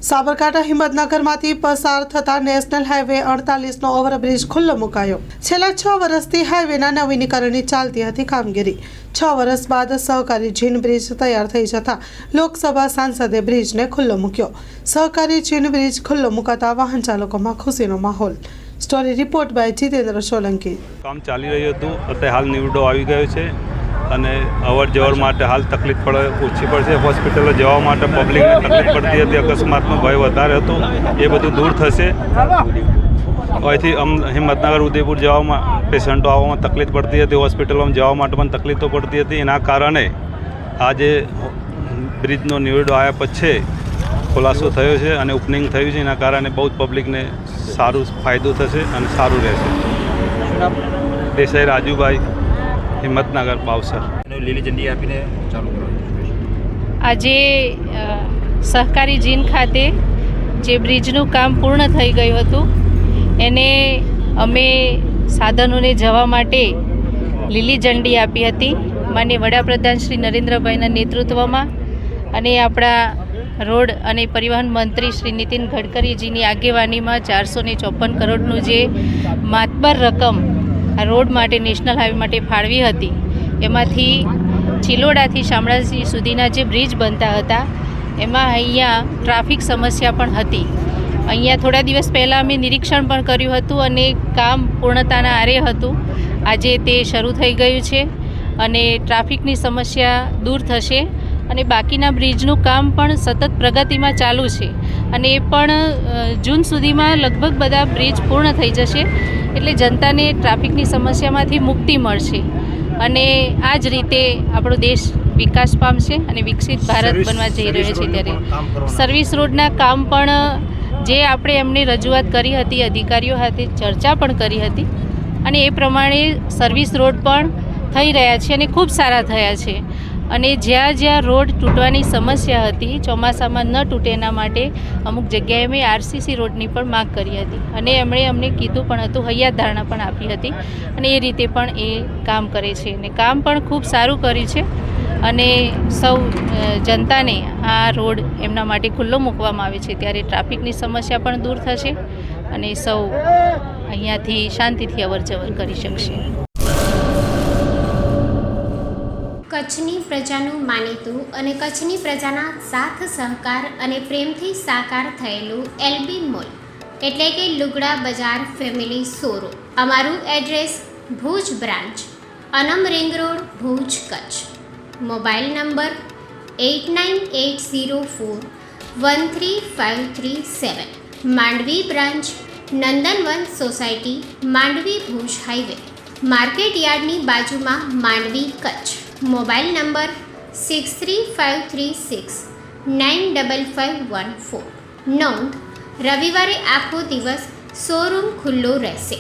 સાબરકાંઠા હિંમતનગરમાંથી પસાર થતા national highway 48નો overbridge ખુલ્લો મુકાયો। છેલ્લા 6 વર્ષથી હાઈવેના નવીનીકરણની ચાલતી હતી કામગીરી। 6 વર્ષ બાદ સહકારી જીન બ્રિજ તૈયાર થઈ જતા લોકસભા સાંસદે બ્રિજને ખુલ્લો મૂક્યો। સહકારી જીન બ્રિજ ખુલ્લો મુકાતા વાહન ચાલકોમાં ખુશીનો માહોલ। Story report by Jitendra Solanki. કામ ચાલી રહ્યું હતું, અત્યારે હાલ નિવડો આવી ગયો છે અને અવર જવર માટે હાલ તકલીફ ઓછી પડશે। હોસ્પિટલો જવા માટે પબ્લિકને તકલીફ પડતી હતી, અકસ્માતનો ભય વધારે હતો, એ બધું દૂર થશે। અહીંથી હિંમતનગર ઉદયપુર જવામાં પેશન્ટો આવવામાં તકલીફ પડતી હતી, હોસ્પિટલોમાં જવા માટે પણ તકલીફ તો પડતી હતી। એના કારણે આજે બ્રિજનો નિવડો આવ્યા પછી ખુલાસો થયો છે અને ઓપનિંગ થયું છે। એના કારણે બહુ જ પબ્લિકને સારું ફાયદો થશે અને સારું રહેશે। દેસાઈ રાજુભાઈ, હિંમતનગર બાવસર। લીલી ઝંડી આપીને ચાલુ કરવા। આજે સહકારી જીન ખાતે જે બ્રિજનું કામ પૂર્ણ થઈ ગયું હતું એને અમે સાધનોને જવા માટે લીલી ઝંડી આપી હતી માનનીય વડાપ્રધાન શ્રી નરેન્દ્રભાઈના નેતૃત્વમાં અને આપણા રોડ અને પરિવહન મંત્રી શ્રી નીતિન ગડકરીજીની આગેવાનીમાં 454 કરોડનું જે માતબર રકમ આ રોડ માટે નેશનલ હાઈવે માટે ફાળવી હતી, એમાંથી ચિલોડાથી શામળાજી સુધીના જે બ્રિજ બનતા હતા એમાં અહીંયા ટ્રાફિક સમસ્યા પણ હતી। અહીંયા થોડા દિવસ પહેલાં અમે નિરીક્ષણ પણ કર્યું હતું અને કામ પૂર્ણતાના આરે હતું। આજે તે શરૂ થઈ ગયું છે અને ટ્રાફિકની સમસ્યા દૂર થશે અને બાકીના બ્રિજનું કામ પણ સતત પ્રગતિમાં ચાલુ છે અને એ પણ જૂન સુધીમાં લગભગ બધા બ્રિજ પૂર્ણ થઈ જશે, એટલે જનતાને ટ્રાફિકની સમસ્યામાંથી મુક્તિ મળશે અને આ જ રીતે આપણો દેશ વિકાસ પામશે અને વિકસિત ભારત બનવા જઈ રહ્યો છે। ત્યારે સર્વિસ રોડના કામ પણ જે આપણે એમને રજૂઆત કરી હતી, અધિકારીઓ સાથે ચર્ચા પણ કરી હતી અને એ પ્રમાણે સર્વિસ રોડ પણ થઈ રહ્યા છે અને ખૂબ સારા થયા છે। અને જ્યાં જ્યાં રોડ તૂટવાની સમસ્યા હતી, ચોમાસામાં ન તૂટે એના માટે અમુક જગ્યાએ મેં આરસીસી રોડની પણ માંગ કરી હતી અને એમણે અમને કીધું પણ હતું, હૈયા ધારણા પણ આપી હતી અને એ રીતે પણ એ કામ કરે છે અને કામ પણ ખૂબ સારું કર્યું છે અને સૌ જનતાને આ રોડ એમના માટે ખુલ્લો મૂકવામાં આવે છે ત્યારે ટ્રાફિકની સમસ્યા પણ દૂર થશે અને સૌ અહીંયાથી શાંતિથી અવર જવર કરી શકશે। કચ્છની પ્રજાનું માનીતું અને કચ્છની પ્રજાના સાથ સહકાર અને પ્રેમથી સાકાર થયેલું એલબી મોલ એટલે કે લુગડા બજાર ફેમિલી શોરૂમ। અમારું address Bhuj branch, Anam ring road, Bhuj, Kutch. Mobile number 8980413537। Mandvi branch, Nandanvan society, Mandvi, Bhuj highway, market યાર્ડની બાજુમાં, માંડવી, કચ્છ। Mobile number 6353695514। નોંધ: રવિવારે આખો દિવસ શોરૂમ ખુલ્લો રહેશે।